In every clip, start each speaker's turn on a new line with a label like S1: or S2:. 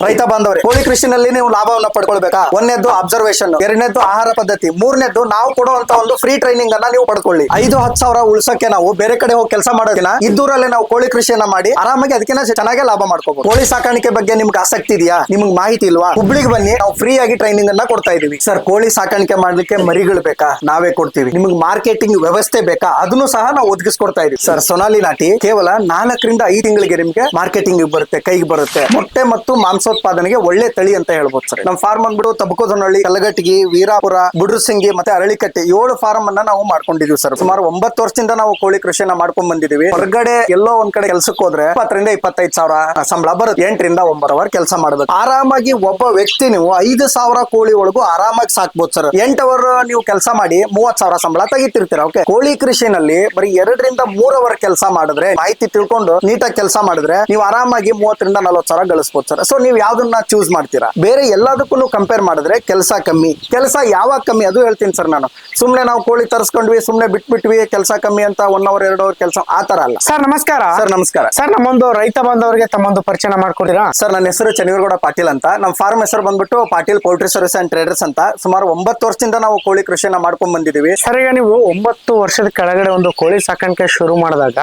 S1: ರೈತ ಬಾಂಧವರೇ, ಕೋಳಿ ಕೃಷಿನಲ್ಲಿ ನೀವು ಲಾಭವನ್ನ ಪಡ್ಕೊಳ್ಬೇಕಾ? ಒಂದನೇದ್ದು ಅಬ್ಸರ್ವೇಷನ್, ಎರಡನೇದ್ದು ಆಹಾರ ಪದ್ಧತಿ, ಮೂರನೇದ್ದು ನಾವು ಕೊಡುವಂತ ಒಂದು ಫ್ರೀ ಟ್ರೈನಿಂಗ್ ಅನ್ನ ನೀವು ಪಡ್ಕೊಳ್ಳಿ. 5-10 ಸಾವಿರ ಉಳ್ಸಕ್ಕೆ ನಾವು ಬೇರೆ ಕಡೆ ಹೋಗಿ ಕೆಲಸ ಮಾಡೋದಿನ ಇದ್ದೂರಲ್ಲೇ ನಾವು ಕೋಳಿ ಕೃಷಿಯನ್ನ ಮಾಡಿ ಆರಾಮಾಗಿ ಅದಕ್ಕಿಂತ ಚೆನ್ನಾಗಿ ಲಾಭ ಮಾಡ್ಕೋಬಹುದು. ಕೋಳಿ ಸಾಕಾಣಿಕೆ ಬಗ್ಗೆ ನಿಮ್ಗೆ ಆಸಕ್ತಿ ಇದೆಯಾ? ನಿಮ್ಗೆ ಮಾಹಿತಿ ಇಲ್ವಾ? ಹುಬ್ಳಿಗೆ ಬನ್ನಿ, ನಾವು ಫ್ರೀ ಆಗಿ ಟ್ರೈನಿಂಗ್ ಅನ್ನ ಕೊಡ್ತಾ ಇದೀವಿ. ಸರ್, ಕೋಳಿ ಸಾಕಾಣಿಕೆ ಮಾಡ್ಲಿಕ್ಕೆ ಮರಿಗಳು ಬೇಕಾ? ನಾವೇ ಕೊಡ್ತೀವಿ. ನಿಮ್ಗೆ ಮಾರ್ಕೆಟಿಂಗ್ ವ್ಯವಸ್ಥೆ ಬೇಕಾ? ಅದನ್ನು ಸಹ ನಾವು ಒದಗಿಸ್ಕೊಡ್ತಾ ಇದೀವಿ. ಸರ್, ಸೊನಾಲಿ ನಾಟಿ ಕೇವಲ 4-5 ತಿಂಗಳಿಗೆ ನಿಮ್ಗೆ ಮಾರ್ಕೆಟಿಂಗ್ ಬರುತ್ತೆ, ಕೈಗೆ ಬರುತ್ತೆ. ಮೊಟ್ಟೆ ಮತ್ತು ಮಾಂಸೋತ್ಪಾದನೆಗೆ ಒಳ್ಳೆ ತಳಿ ಅಂತ ಹೇಳ್ಬೋದು ಸರ್. ನಮ್ಮ ಫಾರ್ಮ್ ಅಂದ್ಬಿಟ್ಟು ತಬಕೋದನಹಳ್ಳಿ, ಕಲಗಟ್ಟಿಗಿ, ವೀರಾಪುರ, ಬುಡ್ರಸಿಂಗಿ ಮತ್ತೆ ಅರಳಿಕಟ್ಟೆ 7 ಫಾರ್ಮ್ ಅನ್ನ ನಾವು ಮಾಡ್ಕೊಂಡಿದೀವಿ ಸರ್. ಸುಮಾರು 9 ವರ್ಷದಿಂದ ನಾವು ಕೋಳಿ ಕೃಷಿಯನ್ನ ಮಾಡ್ಕೊಂಡ್ ಬಂದಿದೀವಿ. ಹೊರಗಡೆ ಎಲ್ಲೋ ಒಂದ್ ಕಡೆ ಕೆಲ್ಸಕ್ಕೆ ಹೋದ್ರೆ 20-25 ಸಾವಿರ ಸಂಬಳ ಬರುತ್ತೆ. 8-9 ಅವರ್ ಕೆಲಸ ಮಾಡ್ಬೇಕು. ಆರಾಮಾಗಿ ಒಬ್ಬ ವ್ಯಕ್ತಿ ನೀವು 5,000 ಕೋಳಿ ಒಳಗೂ ಆರಾಮಾಗಿ ಸಾಕ್ಬೋದು ಸರ್. 8 ಅವರ್ ನೀವು ಕೆಲಸ ಮಾಡಿ 30,000 ಸಂಬಳ ತೆಗಿತಿರ್ತೀರ. ಓಕೆ, ಕೋಳಿ ಕೃಷಿನಲ್ಲಿ ಬರೀ 2-3 ಅವರ್ ಕೆಲಸ ಮಾಡಿದ್ರೆ, ಮಾಹಿತಿ ತಿಳ್ಕೊಂಡು ನೀಟಾಗಿ ಕೆಲಸ ಮಾಡಿದ್ರೆ ನೀವು ಆರಾಮಾಗಿ 30-40 ಸಾವಿರ ಗಳಿಸಬಹುದು ಸರ್. ಸೊ ನೀವು ಯಾವ್ದನ್ನ ಚೂಸ್ ಮಾಡ್ತೀರಾ? ಬೇರೆ ಎಲ್ಲದಕ್ಕೂ ಕಂಪೇರ್ ಮಾಡಿದ್ರೆ ಕೆಲಸ ಕಮ್ಮಿ. ಕೆಲಸ ಯಾವಾಗ ಕಮ್ಮಿ ಅದು ಹೇಳ್ತೀನಿ ಸರ್. ನಾನು ಸುಮ್ನೆ ನಾವು ಕೋಳಿ ತರಿಸ್ಕೊಂಡ್ವಿ, ಸುಮ್ನೆ ಬಿಟ್ಬಿಟ್ವಿ, ಕೆಲಸ ಕಮ್ಮಿ ಅಂತ 1 ಅವರ್ 2 ಅವರ್ ಕೆಲಸ ಆತರ ಅಲ್ಲ
S2: ಸರ್. ನಮಸ್ಕಾರ
S1: ಸರ್. ನಮಸ್ಕಾರ
S2: ಸರ್. ನಮ್ಮೊಂದು ರೈತ ಬಾಂಧವರಿಗೆ ತಮ್ಮೊಂದು ಪರಿಚಯ ಮಾಡ್ಕೊಡಿರಾ
S1: ಸರ್? ನನ್ನ ಹೆಸರು ಚನ್ನವೀರಗೌಡ ಪಾಟೀಲ್ ಅಂತ. ನಮ್ಮ ಫಾರ್ಮ್ ಹೆಸರು ಬಂದ್ಬಿಟ್ಟು Patil poultry service and traders ಅಂತ. ಸುಮಾರು 9 ವರ್ಷದಿಂದ ನಾವು ಕೋಳಿ ಕೃಷಿಯನ್ನ ಮಾಡ್ಕೊಂಡ್ ಬಂದಿದೀವಿ
S2: ಸರ್. ಈಗ ನೀವು 9 ವರ್ಷದ ಕೆಳಗಡೆ ಒಂದು ಕೋಳಿ ಸಾಕಾಣಿಕೆ ಶುರು ಮಾಡಿದಾಗ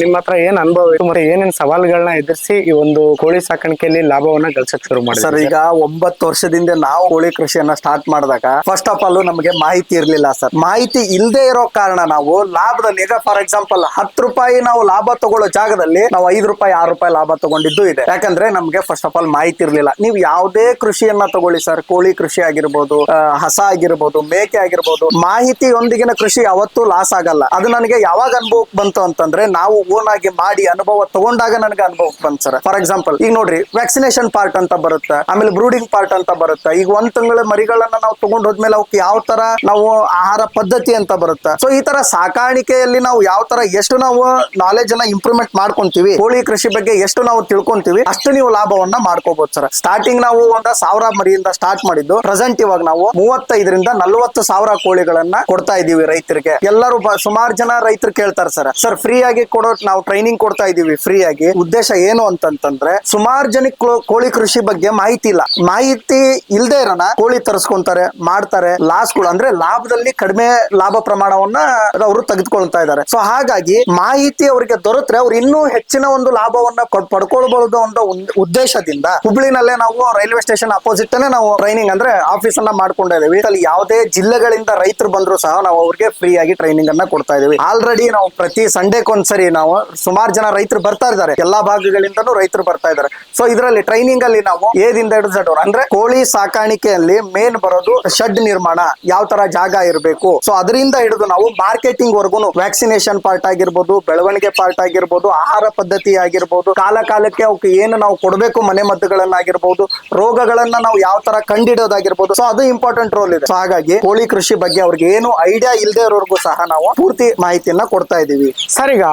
S2: ನಿಮ್ಮ ಹತ್ರ ಏನ್ ಅನುಭವ ಇತ್ತು ಮತ್ತೆ ಏನೇನ್ ಸವಾಲುಗಳನ್ನ ಎದುರಿಸಿ ಈ ಒಂದು ಕೋಳಿ ಸಾಕಾಣಿಕೆಯಲ್ಲಿ ಲಾಭವನ್ನ ಗಳಿಸಕ್ ಶುರು ಮಾಡಿ
S1: ಸರ್? ಈಗ 9 ವರ್ಷದಿಂದ ನಾವು ಕೋಳಿ ಕೃಷಿಯನ್ನ ಸ್ಟಾರ್ಟ್ ಮಾಡಿದಾಗ ಫಸ್ಟ್ ಆಫ್ ಆಲ್ ನಮಗೆ ಮಾಹಿತಿ ಇರ್ಲಿಲ್ಲ ಸರ್. ಮಾಹಿತಿ ಇಲ್ಲದೆ ಇರೋ ಕಾರಣ ನಾವು ಲಾಭದಲ್ಲಿ, ಈಗ ಫಾರ್ ಎಕ್ಸಾಂಪಲ್ 10 ರೂಪಾಯಿ ನಾವು ಲಾಭ ತಗೊಳ್ಳೋ ಜಾಗದಲ್ಲಿ ನಾವು 5 ರೂಪಾಯಿ 6 ರೂಪಾಯಿ ಲಾಭ ತಗೊಂಡಿದ್ದು ಇದೆ. ಯಾಕಂದ್ರೆ ನಮ್ಗೆ ಫಸ್ಟ್ ಆಫ್ ಆಲ್ ಮಾಹಿತಿ ಇರ್ಲಿಲ್ಲ. ನೀವು ಯಾವುದೇ ಕೃಷಿಯನ್ನ ತಗೊಳ್ಳಿ ಸರ್, ಕೋಳಿ ಕೃಷಿ ಆಗಿರ್ಬೋದು, ಹಸ ಆಗಿರ್ಬೋದು, ಮೇಕೆ ಆಗಿರ್ಬೋದು, ಮಾಹಿತಿಯೊಂದಿಗಿನ ಕೃಷಿ ಯಾವತ್ತೂ ಲಾಸ್ ಆಗಲ್ಲ. ಅದು ನನಗೆ ಯಾವಾಗ ಅನುಭವಕ್ಕೆ ಬಂತು ಅಂತಂದ್ರೆ ನಾವು ಓನ್ ಆಗಿ ಮಾಡಿ ಅನುಭವ ತಗೊಂಡಾಗ ನನಗೆ ಅನುಭವಕ್ಕೆ ಬಂತು ಸರ್. ಫಾರ್ ಎಕ್ಸಾಂಪಲ್ ಈಗ ನೋಡ್ರಿ, ವ್ಯಾಕ್ಸಿನೇಷನ್ ಪಾರ್ಟ್ ಅಂತ ಬರುತ್ತೆ, ಆಮೇಲೆ ಬ್ರೂಡಿಂಗ್ ಪಾರ್ಟ್ ಅಂತ ಬರುತ್ತೆ. ಈಗ 1 ತಿಂಗಳ ಮರಿಗಳನ್ನ ನಾವು ತಗೊಂಡ್ ಹೋದ್ಮೇಲೆ ಅವಕ್ಕೆ ಯಾವ ತರ ನಾವು ಆಹಾರ ಪದ್ಧತಿ ಅಂತ ಬರುತ್ತೆ. ಸೊ ಈ ತರ ಸಾಕಾಣಿಕೆಯಲ್ಲಿ ನಾವು ಯಾವ ತರ ಎಷ್ಟು ನಾವು ನಾಲೆಜ್ ಅನ್ನ ಇಂಪ್ರೂವ್ಮೆಂಟ್ ಮಾಡ್ಕೊಂತೀವಿ, ಕೋಳಿ ಕೃಷಿ ಬಗ್ಗೆ ಎಷ್ಟು ನಾವು ತಿಳ್ಕೊಂತೀವಿ, ಅಷ್ಟು ನೀವು ಲಾಭವನ್ನ ಮಾಡ್ಕೋಬಹುದು ಸರ್. ಸ್ಟಾರ್ಟಿಂಗ್ ನಾವು 1,000 ಮರಿಯಿಂದ ಸ್ಟಾರ್ಟ್ ಮಾಡಿದ್ದು ಪ್ರೆಸೆಂಟ್ ಇವಾಗ ನಾವು 35-40 ಸಾವಿರ ಕೋಳಿಗಳನ್ನ ಕೊಡ್ತಾ ಇದೀವಿ ರೈತರಿಗೆ. ಎಲ್ಲರೂ ಸುಮಾರು ಜನ ರೈತರು ಕೇಳ್ತಾರೆ ಸರ್ ಫ್ರೀ ಆಗಿ ಕೊಡೋ, ನಾವು ಟ್ರೈನಿಂಗ್ ಕೊಡ್ತಾ ಇದೀವಿ ಫ್ರೀ ಆಗಿ. ಉದ್ದೇಶ ಏನು ಅಂತಂತಂದ್ರೆ ಸುಮಾರು ಜನಕ್ಕೆ ಕೋಳಿ ಕೃಷಿ ಬಗ್ಗೆ ಮಾಹಿತಿ ಇಲ್ಲ. ಮಾಹಿತಿ ಇಲ್ದೇ ಇರೋಣ ಕೋಳಿ ತರಿಸ್ಕೊಂತಾರೆ, ಮಾಡ್ತಾರೆ, ಲಾಸ್ಗಳು ಅಂದ್ರೆ ಲಾಭದಲ್ಲಿ ಕಡಿಮೆ ಲಾಭ ಪ್ರಮಾಣವನ್ನ ಅವರು ತೆಗೆದುಕೊಳ್ತಾ ಇದ್ದಾರೆ. ಸೊ ಹಾಗಾಗಿ ಮಾಹಿತಿ ಅವರಿಗೆ ದೊರೆತ್ರೆ ಅವ್ರು ಇನ್ನೂ ಹೆಚ್ಚಿನ ಒಂದು ಲಾಭವನ್ನ ಪಡ್ಕೊಳ್ಬಹುದು ಅನ್ನೋ ಉದ್ದೇಶದಿಂದ ಹುಬ್ಳಿನಲ್ಲೇ ನಾವು ರೈಲ್ವೆ ಸ್ಟೇಷನ್ ಅಪೋಸಿಟ್ ನಾವು ಟ್ರೈನಿಂಗ್ ಅಂದ್ರೆ ಆಫೀಸ್ ಅನ್ನ ಮಾಡ್ಕೊಂಡಿದ್ದೀವಿ. ಅಲ್ಲಿ ಯಾವುದೇ ಜಿಲ್ಲೆಗಳಿಂದ ರೈತರು ಬಂದ್ರು ಸಹ ನಾವು ಅವ್ರಿಗೆ ಫ್ರೀ ಆಗಿ ಟ್ರೈನಿಂಗ್ ಅನ್ನ ಕೊಡ್ತಾ ಇದೀವಿ. ಆಲ್ರೆಡಿ ನಾವು ಪ್ರತಿ ಸಂಡೇಕೊಂದ್ಸರಿ ನಾವು ಸುಮಾರು ಜನ ರೈತರು ಬರ್ತಾ ಇದ್ದಾರೆ, ಎಲ್ಲಾ ಭಾಗಗಳಿಂದನೂ ರೈತರು ಬರ್ತಾ ಇದ್ದಾರೆ. ಸೊ ಇದರಲ್ಲಿ ಟ್ರೈನಿಂಗ್ ಅಲ್ಲಿ ನಾವು ಏದಿಂದ ಹಿಡಿದು Z ಅಂದ್ರೆ ಕೋಳಿ ಸಾಕಾಣಿಕೆಯಲ್ಲಿ ಮೇನ್ ಬರೋದು ಶೆಡ್ ನಿರ್ಮಾಣ, ಯಾವ ತರ ಜಾಗ ಇರಬೇಕು, ಸೊ ಅದರಿಂದ ಹಿಡಿದು ನಾವು ಮಾರ್ಕೆಟಿಂಗ್ ವರ್ಗು, ವ್ಯಾಕ್ಸಿನೇಷನ್ ಪಾರ್ಟ್ ಆಗಿರ್ಬೋದು, ಬೆಳವಣಿಗೆ ಪಾರ್ಟ್ ಆಗಿರ್ಬೋದು, ಆಹಾರ ಪದ್ಧತಿ ಆಗಿರ್ಬೋದು, ಕಾಲಕ್ಕೆ ಅವಕ್ಕೆ ಏನು ನಾವು ಕೊಡಬೇಕು, ಮನೆ ಮದ್ದುಗಳನ್ನಾಗಿರ್ಬೋದು, ರೋಗಗಳನ್ನ ನಾವು ಯಾವ ತರ ಕಂಡಿಡೋದಾಗಿರ್ಬೋದು. ಸೊ ಅದು ಇಂಪಾರ್ಟೆಂಟ್ ರೋಲ್ ಇದೆ. ಸೊ ಹಾಗಾಗಿ ಕೋಳಿ ಕೃಷಿ ಬಗ್ಗೆ ಅವ್ರಿಗೆ ಏನು ಐಡಿಯಾ ಇಲ್ಲದೆ ಇರೋರ್ಗೂ ಸಹ ನಾವು ಪೂರ್ತಿ ಮಾಹಿತಿಯನ್ನ ಕೊಡ್ತಾ ಇದೀವಿ
S2: ಸರ್. ಈಗ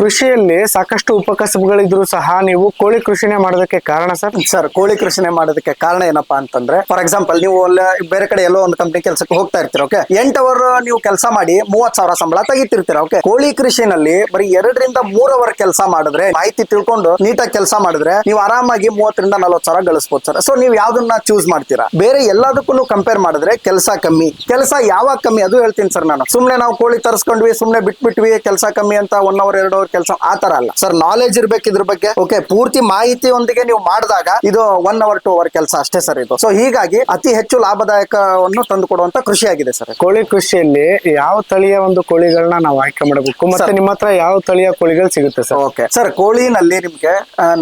S2: ಕೃಷಿಯಲ್ಲಿ ಸಾಕಷ್ಟು ಉಪಕಸಬುಗಳಿದ್ರು ಸಹ ನೀವು ಕೋಳಿ ಕೃಷಿನೇ ಮಾಡೋದಕ್ಕೆ ಕಾರಣ ಸರ್?
S1: ಸರ್, ಕೋಳಿ ಕೃಷಿನೇ ಮಾಡೋದಕ್ಕೆ ಕಾರಣ ಏನಪ್ಪಾ ಅಂತಂದ್ರೆ, ಫಾರ್ ಎಕ್ಸಾಂಪಲ್ ನೀವು ಬೇರೆ ಕಡೆ ಎಲ್ಲೋ ಒಂದು ಕಂಪ್ನಿ ಕೆಲಸಕ್ಕೆ ಹೋಗ್ತಾ ಇರ್ತೀರ. ಓಕೆ, 8 ಅವರ್ ನೀವು ಕೆಲಸ ಮಾಡಿ 30,000 ಸಂಬಳ ತೆಗಿತಿರ್ತೀರ. ಓಕೆ, ಕೋಳಿ ಕೃಷಿನಲ್ಲಿ ಬರೀ 2-3 ಅವರ್ ಕೆಲಸ ಮಾಡಿದ್ರೆ, ಮಾಹಿತಿ ತಿಳ್ಕೊಂಡು ನೀಟಾಗಿ ಕೆಲಸ ಮಾಡಿದ್ರೆ ನೀವು ಆರಾಮಾಗಿ 30-40 ಸಾವಿರ ಗಳಿಸಬಹುದು ಸರ್. ಸೊ ನೀವು ಯಾವ್ದನ್ನ ಚೂಸ್ ಮಾಡ್ತೀರಾ? ಬೇರೆ ಎಲ್ಲದಕ್ಕೂ ಕಂಪೇರ್ ಮಾಡಿದ್ರೆ ಕೆಲಸ ಕಮ್ಮಿ. ಕೆಲಸ ಯಾವಾಗ ಕಮ್ಮಿ ಅದು ಹೇಳ್ತೀನಿ ಸರ್. ನಾನು ಸುಮ್ನೆ ನಾವು ಕೋಳಿ ತರಿಸ್ಕೊಂಡ್ವಿ, ಸುಮ್ನೆ ಬಿಟ್ಬಿಟ್ವಿ, ಕೆಲಸ ಕಮ್ಮಿ ಅಂತ 1 ಅವರ್ 2 ಅವರ್ ಕೆಲಸ ಆತರ ಅಲ್ಲ ಸರ್. ನಾಲೆಜ್ ಇರ್ಬೇಕು ಇದ್ರ ಬಗ್ಗೆ. ಓಕೆ, ಪೂರ್ತಿ ಮಾಹಿತಿಯೊಂದಿಗೆ ನೀವು ಮಾಡಿದಾಗ ಇದು 1 ಅವರ್ 2 ಅವರ್ ಕೆಲಸ ಅಷ್ಟೇ ಸರ್ ಇದು. ಸೊ ಹೀಗಾಗಿ ಅತಿ ಹೆಚ್ಚು ಲಾಭದಾಯಕವನ್ನು ತಂದು ಕೊಡುವಂತ ಕೃಷಿ ಆಗಿದೆ ಸರ್.
S2: ಕೋಳಿ ಕೃಷಿಯಲ್ಲಿ ಯಾವ ತಳಿಯ ಒಂದು ಕೋಳಿಗಳನ್ನ ನಾವು ಆಯ್ಕೆ ಮಾಡಬೇಕು ಮತ್ತೆ ನಿಮ್ಮ ಹತ್ರ ಯಾವ ತಳಿಯ ಕೋಳಿಗಳು ಸಿಗುತ್ತೆ ಸರ್?
S1: ಓಕೆ ಸರ್, ಕೋಳಿನಲ್ಲಿ ನಿಮ್ಗೆ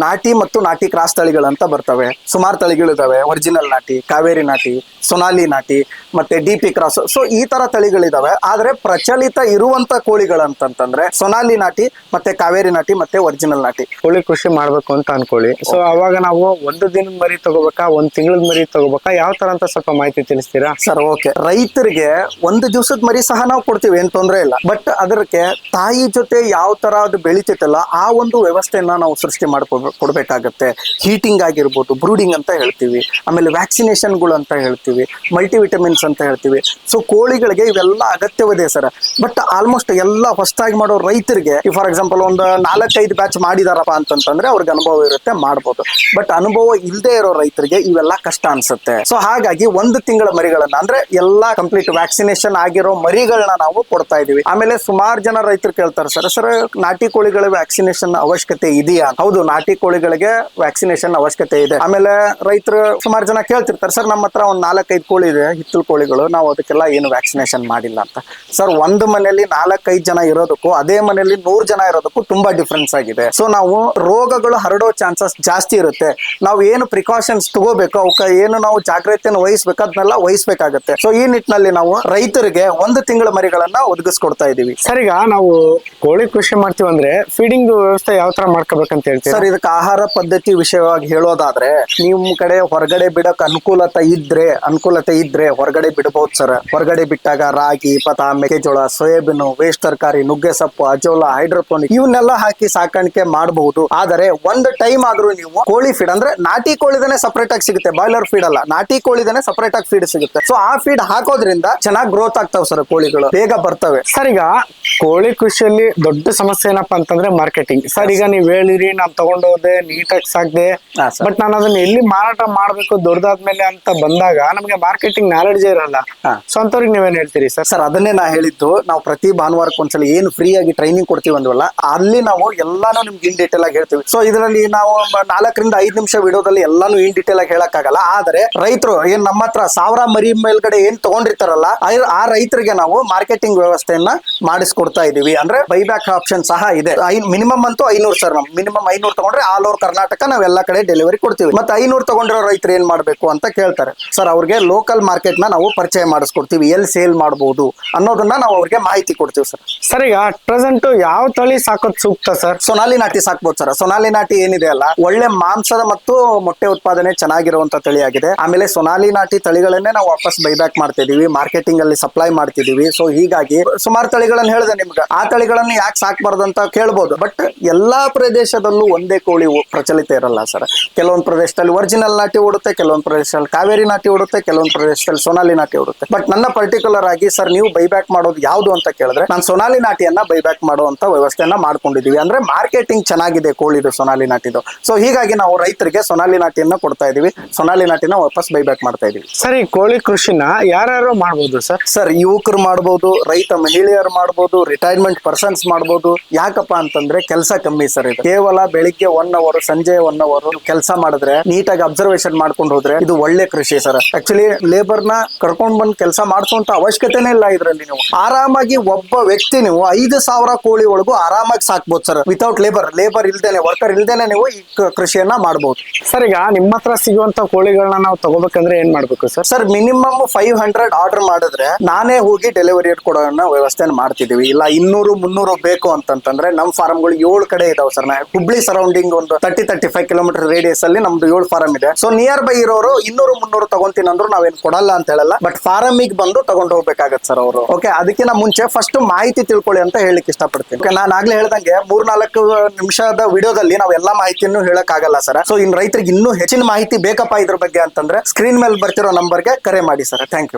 S1: ನಾಟಿ ಮತ್ತು ನಾಟಿ ಕ್ರಾಸ್ ತಳಿಗಳಂತ ಬರ್ತವೆ. ಸುಮಾರು ತಳಿಗಳಿದಾವೆ. ಒರಿಜಿನಲ್ ನಾಟಿ, ಕಾವೇರಿ ನಾಟಿ, ಸೊನಾಲಿ ನಾಟಿ, ಮತ್ತೆ DP ಕ್ರಾಸ್. ಸೊ ಈ ತರ ತಳಿಗಳಿದಾವೆ. ಆದ್ರೆ ಪ್ರಚಲಿತ ಇರುವಂತ ಕೋಳಿಗಳಂತಂದ್ರೆ ಸೊನಾಲಿ ನಾಟಿ, ಮತ್ತೆ ಕಾವೇರಿ ನಾಟಿ, ಮತ್ತೆ ಒರಿಜಿನಲ್ ನಾಟಿ.
S2: ಕೋಳಿ ಕೃಷಿ ಮಾಡ್ಬೇಕು ಅಂತ ಅನ್ಕೊಳ್ಳಿ. ಸೊ ಅವಾಗ ನಾವು 1 ದಿನದ ಮರಿ ತಗೋಬೇಕಾ, 1 ತಿಂಗಳದ ಮರಿ ತಗೋಬೇಕಾ, ಯಾವ ತರ ಅಂತ ಸ್ವಲ್ಪ ಮಾಹಿತಿ ತಿಳಿಸ್ತೀರಾ
S1: ಸರ್? ಓಕೆ, ರೈತರಿಗೆ 1 ದಿವಸದ ಮರಿ ಸಹ ನಾವು ಕೊಡ್ತೀವಿ, ಏನ್ ತೊಂದರೆ ಇಲ್ಲ. ಬಟ್ ಅದಕ್ಕೆ ತಾಯಿ ಜೊತೆ ಯಾವ ತರ ಅದು ಬೆಳಿತೈತಲ್ಲ ಆ ಒಂದು ವ್ಯವಸ್ಥೆಯನ್ನ ನಾವು ಸೃಷ್ಟಿ ಕೊಡ್ಬೇಕಾಗತ್ತೆ. ಹೀಟಿಂಗ್ ಆಗಿರ್ಬೋದು, ಬ್ರೂಡಿಂಗ್ ಅಂತ ಹೇಳ್ತೀವಿ, ಆಮೇಲೆ ವ್ಯಾಕ್ಸಿನೇಷನ್ಗಳು ಅಂತ ಹೇಳ್ತೀವಿ, ಮಲ್ಟಿವಿಟಮಿನ್ಸ್ ಅಂತ ಹೇಳ್ತೀವಿ. ಸೊ ಕೋಳಿಗಳಿಗೆ ಇವೆಲ್ಲ ಅಗತ್ಯವಿದೆ ಸರ್. ಬಟ್ ಆಲ್ಮೋಸ್ಟ್ ಎಲ್ಲ ಹೊಸದಾಗಿ ಮಾಡೋ ರೈತರಿಗೆ ಫಾರ್ ಎಕ್ಸಾಂಪಲ್ ಒಂದು 4-5 ಬ್ಯಾಚ್ ಮಾಡಿದಾರಪ್ಪ ಅಂತಂದ್ರೆ ಅವ್ರಿಗೆ ಅನುಭವ ಇರುತ್ತೆ, ಮಾಡ್ಬೋದು. ಬಟ್ ಅನುಭವ ಇಲ್ಲದೆ ಇರೋ ರೈತರಿಗೆ ಇವೆಲ್ಲ ಕಷ್ಟ ಅನ್ಸುತ್ತೆ. ಸೊ ಹಾಗಾಗಿ 1 ತಿಂಗಳ ಮರಿಗಳನ್ನ ಅಂದ್ರೆ ಎಲ್ಲಾ ಕಂಪ್ಲೀಟ್ ವ್ಯಾಕ್ಸಿನೇಷನ್ ಆಗಿರೋ ಮರಿಗಳನ್ನ ನಾವು ಕೊಡ್ತಾ ಇದೀವಿ. ಆಮೇಲೆ ಸುಮಾರು ಜನ ರೈತರು ಕೇಳ್ತಾರೆ, ಸರ್ ನಾಟಿ ಕೋಳಿಗಳ ವ್ಯಾಕ್ಸಿನೇಷನ್ ಅವಶ್ಯಕತೆ ಇದೆಯಾ? ಹೌದು, ನಾಟಿ ಕೋಳಿಗಳಿಗೆ ವ್ಯಾಕ್ಸಿನೇಷನ್ ಅವಶ್ಯಕತೆ ಇದೆ. ಆಮೇಲೆ ರೈತರು ಸುಮಾರು ಜನ ಕೇಳ್ತಿರ್ತಾರೆ, ಸರ್ ನಮ್ಮ ಹತ್ರ ಒಂದ್ 4-5 ಕೋಳಿ ಇದೆ, ಹಿತ್ತಲು ಕೋಳಿಗಳು, ನಾವು ಅದಕ್ಕೆಲ್ಲ ಏನು ವ್ಯಾಕ್ಸಿನೇಷನ್ ಮಾಡಿಲ್ಲ ಅಂತ. ಸರ್, ಒಂದು ಮನೆಯಲ್ಲಿ 4-5 ಜನ ಇರೋದಕ್ಕೂ ಅದೇ ಮನೆಯಲ್ಲಿ 100 ಜನ ಇರೋದಕ್ಕೂ ತುಂಬಾ ಡಿಫ್ರೆನ್ಸ್ ಆಗಿದೆ. ಸೊ ನಾವು ರೋಗಗಳು ಹರಡೋ ಚಾನ್ಸಸ್ ಜಾಸ್ತಿ ಇರುತ್ತೆ. ನಾವು ಏನು ಪ್ರಿಕಾಷನ್ಸ್ ತಗೋಬೇಕು, ಅವಕ್ಕೆ ಏನು ನಾವು ಜಾಗ್ರತೆಯನ್ನು ವಹಿಸ್ಬೇಕು, ಅದನ್ನೆಲ್ಲ ವಹಿಸ್ಬೇಕಾಗತ್ತೆ. ಸೊ ಈ ನಿಟ್ಟಿನಲ್ಲಿ ನಾವು ರೈತರಿಗೆ 1 ತಿಂಗಳ ಮರಿಗಳನ್ನ ಒದಗಿಸ್ಕೊಡ್ತಾ ಇದೀವಿ.
S2: ಸರ್, ಈಗ ನಾವು ಕೋಳಿ ಕೃಷಿ ಮಾಡ್ತೀವಿ ಅಂದ್ರೆ ಫೀಡಿಂಗ್ ವ್ಯವಸ್ಥೆ ಯಾವ ತರ ಮಾಡ್ಕೋಬೇಕಂತ ಹೇಳ್ತೀವಿ
S1: ಸರ್? ಇದಕ್ಕೆ ಆಹಾರ ಪದ್ಧತಿ ವಿಷಯವಾಗಿ ಹೇಳೋದಾದ್ರೆ, ನಿಮ್ ಕಡೆ ಹೊರಗಡೆ ಬಿಡಕ್ ಅನುಕೂಲತೆ ಇದ್ರೆ ಹೊರಗಡೆ ಬಿಡಬಹುದು ಸರ್. ಹೊರಗಡೆ ಬಿಟ್ಟಾಗ ರಾಗಿ, ಭತ್ತ, ಮೆಕ್ಕೆಜೋಳ, ಸೋಯಾಬೀನ್, ವೇಸ್ಟ್ ತರಕಾರಿ, ನುಗ್ಗೆ ಸೊಪ್ಪು, ಅಜೋಲಾ, ಹೈಡ್ರೋಪೋನಿಕ್ ಇವನ್ನೆಲ್ಲ ಹಾಕಿ ಸಾಕಾಣಿಕೆ ಮಾಡಬಹುದು. ಆದರೆ ಒಂದು ಟೈಮ್ ಆದ್ರೂ ನೀವು ಕೋಳಿ ಫೀಡ್ ಅಂದ್ರೆ ನಾಟಿ ಕೋಳಿದನೆ ಸಪರೇಟ್ ಆಗಿ ಸಿಗುತ್ತೆ, ಬಾಯ್ಲರ್ ಫೀಡ್ ಅಲ್ಲ, ನಾಟಿ ಕೋಳಿದನೆ ಸಪರೇಟ್ ಆಗಿ ಫೀಡ್ ಸಿಗುತ್ತೆ. ಸೊ ಆ ಫೀಡ್ ಹಾಕೋದ್ರಿಂದ ಚೆನ್ನಾಗಿ ಗ್ರೋತ್ ಆಗ್ತಾವ್ ಸರ್, ಕೋಳಿಗಳು ಬೇಗ ಬರ್ತವೆ.
S2: ಸರ್, ಈಗ ಕೋಳಿ ಕೃಷಿಯಲ್ಲಿ ದೊಡ್ಡ ಸಮಸ್ಯೆ ಏನಪ್ಪಾ ಅಂತಂದ್ರೆ ಮಾರ್ಕೆಟಿಂಗ್. ಸರ್, ಈಗ ನೀವ್ ಹೇಳಿರಿ ನಾನ್ ತಗೊಂಡೋದೆ ನೀಟಾಗಿ ಸಾಕ್ದೆ,
S1: ಹಾ, ಸರ್.
S2: ಬಟ್ ನಾನು ಅದನ್ನ ಎಲ್ಲಿ ಮಾರಾಟ ಮಾಡ್ಬೇಕು ದೊಡ್ಡದಾದ್ಮೇಲೆ ಅಂತ ಬಂದಾಗ ನಮಗೆ ಮಾರ್ಕೆಟಿಂಗ್ ನಾಲೆಡ್ಜ್ ಇರಲ್ಲ.
S1: ಹಾ.
S2: ಸೊ ಅಂತವ್ರಿಗೆ ನೀವೇನ್ ಹೇಳ್ತೀರಿ ಸರ್?
S1: ಸರ್, ಅದನ್ನೇ ನಾ ಹೇಳಿದ್ದು. ನಾವು ಪ್ರತಿ ಭಾನುವಾರಕ್ಕೆ ಒಂದ್ಸಲ ಏನು ಫ್ರೀ ಆಗಿ ಟ್ರೈನಿಂಗ್ ಕೊಡ್ತೀವಿ ಅಂದ್ವಲ್ಲ, ಅಲ್ಲಿ ನಾವು ಎಲ್ಲಾನು ನಿಮ್ಗೆ ಇನ್ ಡೀಟೇಲ್ ಆಗಿ ಹೇಳ್ತೀವಿ. ಸೊ ಇದರಲ್ಲಿ ನಾವು 4-5 ನಿಮಿಷ ವಿಡಿಯೋದಲ್ಲಿ ಎಲ್ಲಾನು ಇನ್ ಡೀಟೇಲ್ ಆಗಿ ಹೇಳಕ್ಕಾಗಲ್ಲ. ಆದ್ರೆ ರೈತರು ಏನ್ ನಮ್ಮ ಹತ್ರ 1000 ಮರಿ ಮೇಲ್ಗಡೆ ಏನ್ ತಗೊಂಡಿರ್ತಾರಲ್ಲ, ಆ ರೈತರಿಗೆ ನಾವು ಮಾರ್ಕೆಟಿಂಗ್ ವ್ಯವಸ್ಥೆಯನ್ನ ಮಾಡಿಸ್ಕೊಡ್ತಾ ಇದೀವಿ. ಅಂದ್ರೆ ಬೈಬ್ಯಾಕ್ ಆಪ್ಷನ್ ಸಹ ಇದೆ. ಮಿನಿಮಮ್ ಅಂತೂ 500 ಸರ್. ನಮ್ ಮಿನಿಮಮ್ 500 ತಗೊಂಡ್ರೆ ಆಲ್ ಓವರ್ ಕರ್ನಾಟಕ ನಾವ್ ಎಲ್ಲಾ ಕಡೆ ಡೆಲಿವರಿ ಕೊಡ್ತೀವಿ. ಮತ್ತೆ 500 ತಗೊಂಡಿರೋ ರೈತರು ಏನ್ ಮಾಡ್ಬೇಕು ಅಂತ ಕೇಳ್ತಾರೆ. ಸರ್, ಅವ್ರಿಗೆ ಲೋಕಲ್ ಮಾರ್ಕೆಟ್ ನ ನಾವು ಪರಿಚಯ ಮಾಡಿಸ್ಕೊಡ್ತೀವಿ, ಎಲ್ಲಿ ಸೇಲ್ ಮಾಡಬಹುದು ಅನ್ನೋದನ್ನ ನಾವು ಅವ್ರಿಗೆ ಮಾಹಿತಿ ಕೊಡ್ತೀವಿ ಸರ್.
S2: ಸರ್, ಈಗ ಪ್ರೆಸೆಂಟ್ ಯಾವ ತಳಿ ಸಾಕೋದ್ ಸೂಕ್ತ ಸರ್?
S1: ಸೊನಾಲಿ ನಾಟಿ ಸಾಕ್ಬೋದು ಸರ್. ಸೊನಾಲಿ ನಾಟಿ ಏನಿದೆ ಅಲ್ಲ, ಒಳ್ಳೆ ಮಾಂಸದ ಮತ್ತು ಮೊಟ್ಟೆ ಉತ್ಪಾದನೆ ಚೆನ್ನಾಗಿರುವಂತ ತಳಿಯಾಗಿದೆ. ಆಮೇಲೆ ಸೊನಾಲಿ ನಾಟಿ ತಳಿಗಳನ್ನೇ ನಾವು ವಾಪಸ್ ಬೈಬ್ಯಾಕ್ ಮಾಡ್ತಿದೀವಿ, ಮಾರ್ಕೆಟಿಂಗ್ ಅಲ್ಲಿ ಸಪ್ಲೈ ಮಾಡ್ತಿದೀವಿ. ಸೊ ಹೀಗಾಗಿ ಸುಮಾರು ತಳಿಗಳನ್ನ ಹೇಳಿದೆ ನಿಮ್ಗೆ. ಆ ತಳಿಗಳನ್ನ ಯಾಕೆ ಸಾಕ್ಬಾರ್ದು ಅಂತ ಕೇಳ್ಬೋದು. ಬಟ್ ಎಲ್ಲಾ ಪ್ರದೇಶದಲ್ಲೂ ಒಂದೇ ಕೋಳಿ ಪ್ರಚಲಿತ ಇರಲ್ಲ ಸರ್. ಕೆಲವೊಂದು ಪ್ರದೇಶದಲ್ಲಿ ಒರಿಜಿನಲ್ ನಾಟಿ ಓಡುತ್ತೆ, ಕೆಲವೊಂದು ಪ್ರದೇಶದಲ್ಲಿ ಕಾವೇರಿ ನಾಟಿ ಓಡುತ್ತೆ, ಕೆಲವೊಂದು ಪ್ರದೇಶದಲ್ಲಿ ಸೊನಾಲಿ ನಾಟಿ ಓಡುತ್ತೆ. ಬಟ್ ನನ್ನ ಪರ್ಟಿಕ್ಯುಲರ್ ಆಗಿ ಸರ್, ನೀವು ಬೈಬ್ಯಾಕ್ ಮಾಡೋದು ಯಾವ್ದು ಅಂತ ಕೇಳಿದ್ರೆ, ನಾನು ಸೊನಾಲಿ ನಾಟಿಯನ್ನ ಬೈಬ್ಯಾಕ್ ಮಾಡುವಂತ ವ್ಯವಸ್ಥೆಯನ್ನ ಮಾಡ್ಕೊಂಡಿದೀವಿ. ಅಂದ್ರೆ ಮಾರ್ಕೆಟಿಂಗ್ ಚೆನ್ನಾಗಿದೆ ಕೋಳಿದು, ಸೊನಾಲಿ ನಾಟಿದು. ಸೊ ಹೀಗಾಗಿ ನಾವು ರೈತರಿಗೆ ಸೊನಾಲಿ ನಾಟಿಯನ್ನ ಕೊಡ್ತಾ ಇದೀವಿ, ಸೊನಾಲಿ ನಾಟಿನ ವಾಪಸ್ ಬೈಬ್ಯಾಕ್ ಮಾಡ್ತಾ ಇದೀವಿ.
S2: ಸರ್, ಈ ಕೋಳಿ ಕೃಷಿನ ಯಾರ್ಯಾರು ಮಾಡ್ಬೋದು ಸರ್?
S1: ಸರ್, ಯುವಕರು ಮಾಡ್ಬೋದು, ರೈತ ಮಹಿಳೆಯರು ಮಾಡ್ಬೋದು, ರಿಟೈರ್ಮೆಂಟ್ ಪರ್ಸನ್ಸ್ ಮಾಡ್ಬೋದು. ಯಾಕಪ್ಪ ಅಂತಂದ್ರೆ ಕೆಲಸ ಕಮ್ಮಿ ಸರ್. ಇದು ಕೇವಲ ಬೆಳಿಗ್ಗೆ 1 ಅವರ್, ಸಂಜೆ 1 ಅವರ್ ಕೆಲಸ ಮಾಡಿದ್ರೆ, ನೀಟಾಗಿ ಅಬ್ಸರ್ವೇಷನ್ ಮಾಡ್ಕೊಂಡು ಹೋದ್ರೆ ಇದು ಒಳ್ಳೆ ಕೃಷಿ ಸರ್. ಆಕ್ಚುಲಿ ಲೇಬರ್ ನ ಕರ್ಕೊಂಡ್ ಬಂದು ಕೆಲಸ ಮಾಡಿಸುವಂತ ಅವಶ್ಯಕತೆನೇ ಇಲ್ಲ. ಇದರಲ್ಲಿ ನೀವು ಆರಾಮಾಗಿ ಒಬ್ಬ ವ್ಯಕ್ತಿ ನೀವು 5,000 ಕೋಳಿ ಒಳಗೂ ಆರಾಮಾಗಿ ಸಾಕ್ಬೋದು ಸರ್, ವಿತೌಟ್ ಲೇಬರ್ ಇಲ್ದೇನೆ, ವರ್ಕರ್ ಇಲ್ದೇನೆ ನೀವು ಈ ಕೃಷಿಯನ್ನ ಮಾಡಬಹುದು.
S2: ಸರ್, ಈಗ ನಿಮ್ಮ ಹತ್ರ ಸಿಗುವಂತ ಕೋಳಿಗಳನ್ನ ನಾವು ತಗೋಬೇಕಂದ್ರೆ ಏನ್ ಮಾಡ್ಬೇಕು ಸರ್?
S1: ಸರ್, ಮಿನಿಮಮ್ 500 ಆರ್ಡರ್ ಮಾಡಿದ್ರೆ ನಾನೇ ಹೋಗಿ ಡೆಲಿವರಿ ಕೊಡೋ ವ್ಯವಸ್ಥೆ ಮಾಡ್ತಿದೀವಿ. ಇಲ್ಲ 200-300 ಬೇಕು ಅಂತಂದ್ರೆ ನಮ್ಮ ಫಾರ್ಮ್ಗಳು 7 ಕಡೆ ಇದಾವೆ ಸರ್. ಹುಬ್ಳಿ ಸರೌಂಡಿಂಗ್ ಒಂದು 30-35 ಕಿಲೋಮೀಟರ್ ರೇಡಿಯಸ್ ಅಲ್ಲಿ ನಮ್ದು 7 ಫಾರಂ ಇದೆ. ಸೊ ನಿಯರ್ ಬೈ ಇರೋರು 200-300 ತಗೊಂತೀನಿ ಅಂದ್ರು ನಾವೇನ್ ಕೊಡಲ್ಲ ಅಂತ ಹೇಳಲ್ಲ, ಬಟ್ ಫಾರಮಿಗೆ ಬಂದು ತಗೊಂಡು ಹೋಗ್ಬೇಕಾಗತ್ತೆ ಸರ್ ಅವರು. ಓಕೆ, ಅದಕ್ಕಿಂತ ಮುಂಚೆ ಫಸ್ಟ್ ಮಾಹಿತಿ ತಿಳ್ಕೊಳ್ಳಿ ಅಂತ ಹೇಳಲಿಕ್ಕೆ ಇಷ್ಟಪಡ್ತೀನಿ. ನಾನು ಆಗ್ಲೇ ಹೇಳ್ದಂಗೆ 3-4 ನಿಮಿಷದ ವಿಡಿಯೋದಲ್ಲಿ ನಾವು ಎಲ್ಲಾ ಮಾಹಿತಿಯನ್ನು ಹೇಳಕ್ ಆಗಲ್ಲ ಸರ್. ಸೊ ಇನ್ ರೈತರಿಗೆ ಇನ್ನೂ ಹೆಚ್ಚಿನ ಮಾಹಿತಿ ಬೇಕಪ್ಪ ಇದ್ರ ಬಗ್ಗೆ ಅಂತಂದ್ರೆ ಸ್ಕ್ರೀನ್ ಮೇಲೆ ಬರ್ತಿರೋ ನಂಬರ್ಗೆ ಕರೆ ಮಾಡಿ ಸರ್. Thank you.